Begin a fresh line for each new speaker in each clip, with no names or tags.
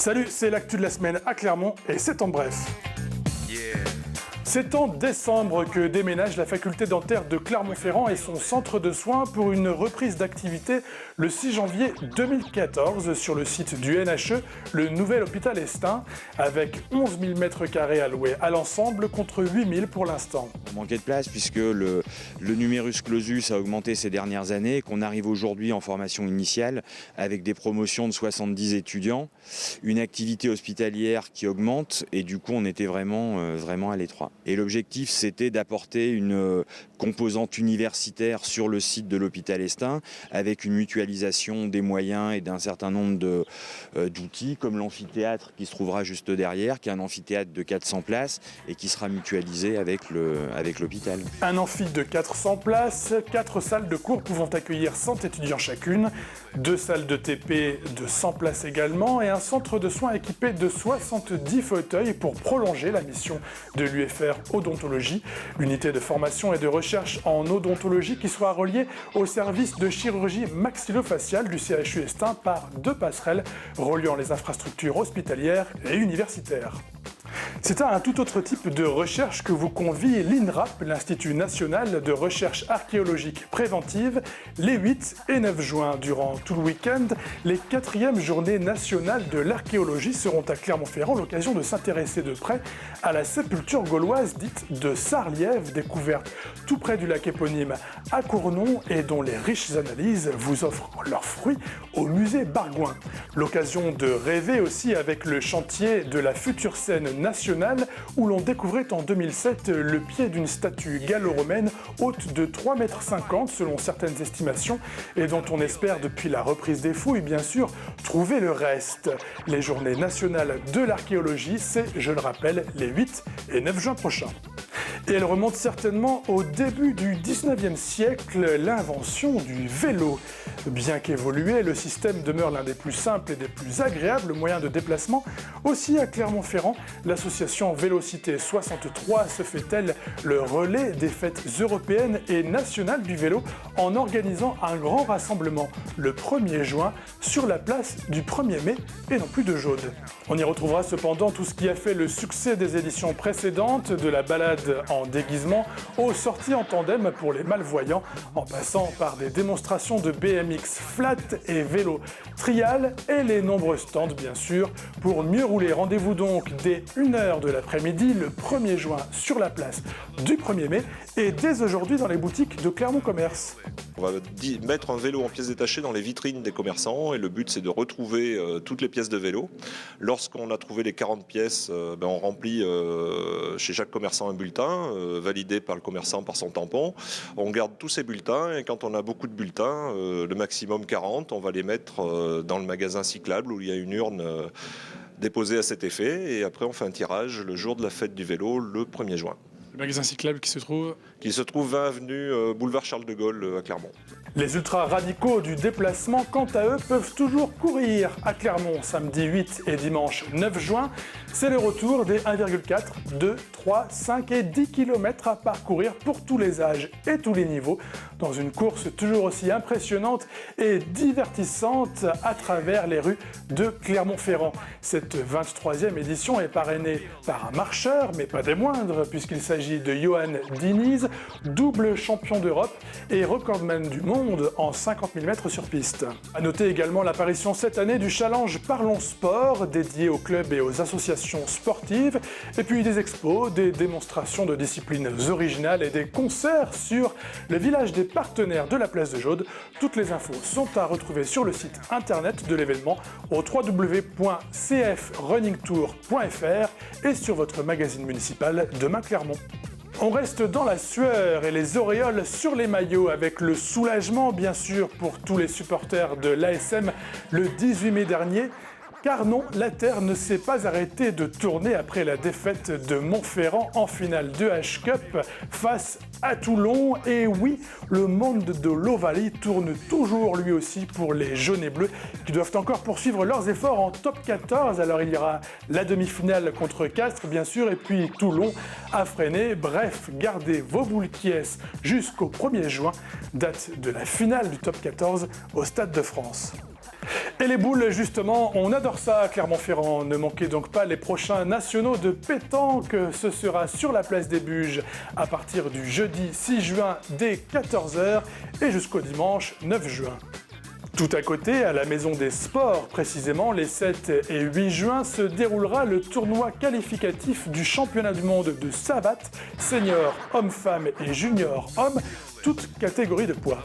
Salut, c'est l'actu de la semaine à Clermont et c'est en bref. C'est en décembre que déménage la faculté dentaire de Clermont-Ferrand et son centre de soins pour une reprise d'activité le 6 janvier 2014 sur le site du NHE, le nouvel hôpital Estin, avec 11 000 m² alloués à l'ensemble contre 8 000 pour l'instant.
On manquait de place puisque le numerus clausus a augmenté ces dernières années et qu'on arrive aujourd'hui en formation initiale avec des promotions de 70 étudiants, une activité hospitalière qui augmente et du coup on était vraiment à l'étroit. Et l'objectif, c'était d'apporter une composante universitaire sur le site de l'hôpital Estin avec une mutualisation des moyens et d'un certain nombre d'outils comme l'amphithéâtre qui se trouvera juste derrière, qui est un amphithéâtre de 400 places et qui sera mutualisé avec l'hôpital.
Un amphi de 400 places, 4 salles de cours pouvant accueillir 100 étudiants chacune, 2 salles de TP de 100 places également et un centre de soins équipé de 70 fauteuils pour prolonger la mission de l'UFR Odontologie, l'unité de formation et de recherche en odontologie qui sera reliée au service de chirurgie maxillofaciale du CHU Estin par 2 passerelles reliant les infrastructures hospitalières et universitaires. C'est à un tout autre type de recherche que vous convie l'INRAP, l'Institut national de recherche archéologique préventive, les 8 et 9 juin. Durant tout le week-end, les 4e journées nationales de l'archéologie seront à Clermont-Ferrand, l'occasion de s'intéresser de près à la sépulture gauloise dite de Sarliève, découverte tout près du lac éponyme à Cournon et dont les riches analyses vous offrent leurs fruits au musée Bargouin. L'occasion de rêver aussi avec le chantier de la future scène nationale où l'on découvrait en 2007 le pied d'une statue gallo-romaine haute de 3,50 m selon certaines estimations et dont on espère depuis la reprise des fouilles bien sûr trouver le reste. Les journées nationales de l'archéologie, c'est, je le rappelle, les 8 et 9 juin prochains. Et elle remonte certainement au début du 19e siècle, l'invention du vélo. Bien qu'évolué, le système demeure l'un des plus simples et des plus agréables moyens de déplacement. Aussi à Clermont-Ferrand, l'association Vélocité 63 se fait-elle le relais des fêtes européennes et nationales du vélo en organisant un grand rassemblement le 1er juin sur la place du 1er mai et non plus de Jaude. On y retrouvera cependant tout ce qui a fait le succès des éditions précédentes, de la balade en déguisement aux sorties en tandem pour les malvoyants, en passant par des démonstrations de BMX flat et vélo trial et les nombreux stands bien sûr pour mieux rouler. Rendez-vous donc dès 1h de l'après-midi le 1er juin sur la place du 1er mai et dès aujourd'hui dans les boutiques de Clermont Commerce.
On va mettre un vélo en pièces détachées dans les vitrines des commerçants et le but c'est de retrouver toutes les pièces de vélo. Lorsqu'on a trouvé les 40 pièces, on remplit chez chaque commerçant un bulletin validé par le commerçant par son tampon. On garde tous ces bulletins et quand on a beaucoup de bulletins, le maximum 40, on va les mettre dans le magasin cyclable où il y a une urne déposée à cet effet et après on fait un tirage le jour de la fête du vélo le 1er juin.
Le magasin cyclable qui se trouve
20 avenue boulevard Charles de Gaulle à Clermont. Les
ultra-radicaux du déplacement, quant à eux, peuvent toujours courir à Clermont samedi 8 et dimanche 9 juin. C'est le retour des 1,4, 2, 3, 5 et 10 km à parcourir pour tous les âges et tous les niveaux, dans une course toujours aussi impressionnante et divertissante à travers les rues de Clermont-Ferrand. Cette 23e édition est parrainée par un marcheur, mais pas des moindres, puisqu'il s'agit de Johan Diniz, double champion d'Europe et recordman du monde en 50 000 mètres sur piste. A noter également l'apparition cette année du challenge Parlons Sport, dédié aux clubs et aux associations sportives, et puis des expos, des démonstrations de disciplines originales et des concerts sur le village des partenaires de la place de Jaude. Toutes les infos sont à retrouver sur le site internet de l'événement au www.cfrunningtour.fr et sur votre magazine municipal Demain Clermont. On reste dans la sueur et les auréoles sur les maillots avec le soulagement bien sûr pour tous les supporters de l'ASM le 18 mai dernier. Car non, la Terre ne s'est pas arrêtée de tourner après la défaite de Montferrand en finale de H-Cup face à Toulon. Et oui, le monde de l'Ovalie tourne toujours lui aussi pour les jaunes et bleus qui doivent encore poursuivre leurs efforts en top 14. Alors il y aura la demi-finale contre Castres bien sûr et puis Toulon à freiner. Bref, gardez vos boules qui est jusqu'au 1er juin, date de la finale du top 14 au Stade de France. Et les boules, justement, on adore ça à Clermont-Ferrand. Ne manquez donc pas les prochains nationaux de pétanque. Ce sera sur la place des Buges à partir du jeudi 6 juin dès 14h et jusqu'au dimanche 9 juin. Tout à côté, à la Maison des Sports, précisément, les 7 et 8 juin, se déroulera le tournoi qualificatif du championnat du monde de savate, senior, homme-femme et junior homme, toutes catégories de poids.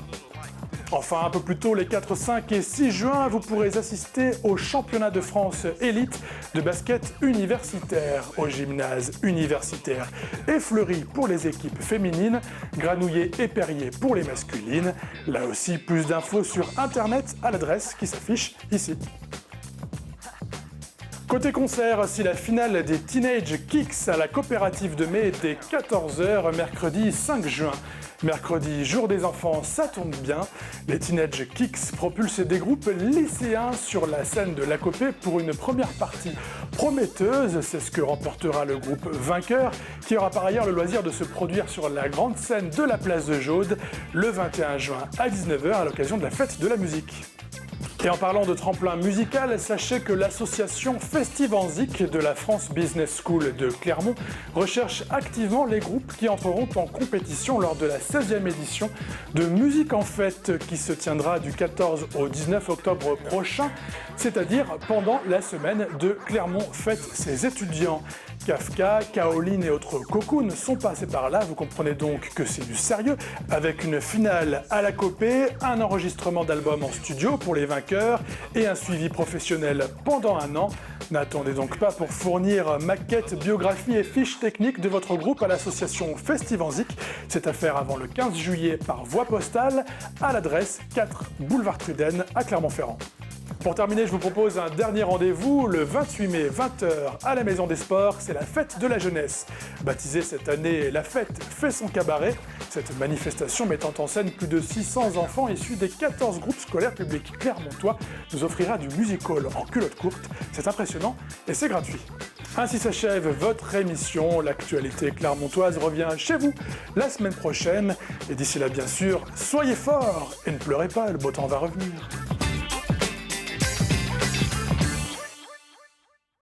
Enfin, un peu plus tôt, les 4, 5 et 6 juin, vous pourrez assister au championnat de France élite de basket universitaire au gymnase universitaire et Fleury pour les équipes féminines, Granouillet et Perrier pour les masculines. Là aussi, plus d'infos sur internet à l'adresse qui s'affiche ici. Côté concert, si la finale des Teenage Kicks à la coopérative de mai dès 14h mercredi 5 juin. Mercredi, jour des enfants, ça tourne bien. Les Teenage Kicks propulsent des groupes lycéens sur la scène de l'Acopé pour une première partie prometteuse. C'est ce que remportera le groupe vainqueur, qui aura par ailleurs le loisir de se produire sur la grande scène de la place de Jaude le 21 juin à 19h à l'occasion de la fête de la musique. Et en parlant de tremplin musical, sachez que l'association Festivanzik de la France Business School de Clermont recherche activement les groupes qui entreront en compétition lors de la 16e édition de Musique en Fête qui se tiendra du 14 au 19 octobre prochain, c'est-à-dire pendant la semaine de Clermont Fête ses étudiants. Kafka, Kaolin et autres Cocoon sont passés par là, vous comprenez donc que c'est du sérieux, avec une finale à la copée, un enregistrement d'album en studio pour les vainqueurs et un suivi professionnel pendant un an. N'attendez donc pas pour fournir maquettes, biographies et fiches techniques de votre groupe à l'association Festivanzik. C'est à faire avant le 15 juillet par voie postale à l'adresse 4 boulevard Truden à Clermont-Ferrand. Pour terminer, je vous propose un dernier rendez-vous le 28 mai, 20h, à la Maison des Sports. C'est la fête de la jeunesse. Baptisée cette année La Fête fait son cabaret, cette manifestation mettant en scène plus de 600 enfants issus des 14 groupes scolaires publics clermontois nous offrira du music-hall en culotte courte. C'est impressionnant et c'est gratuit. Ainsi s'achève votre émission. L'actualité clermontoise revient chez vous la semaine prochaine. Et d'ici là, bien sûr, soyez forts et ne pleurez pas, le beau temps va revenir.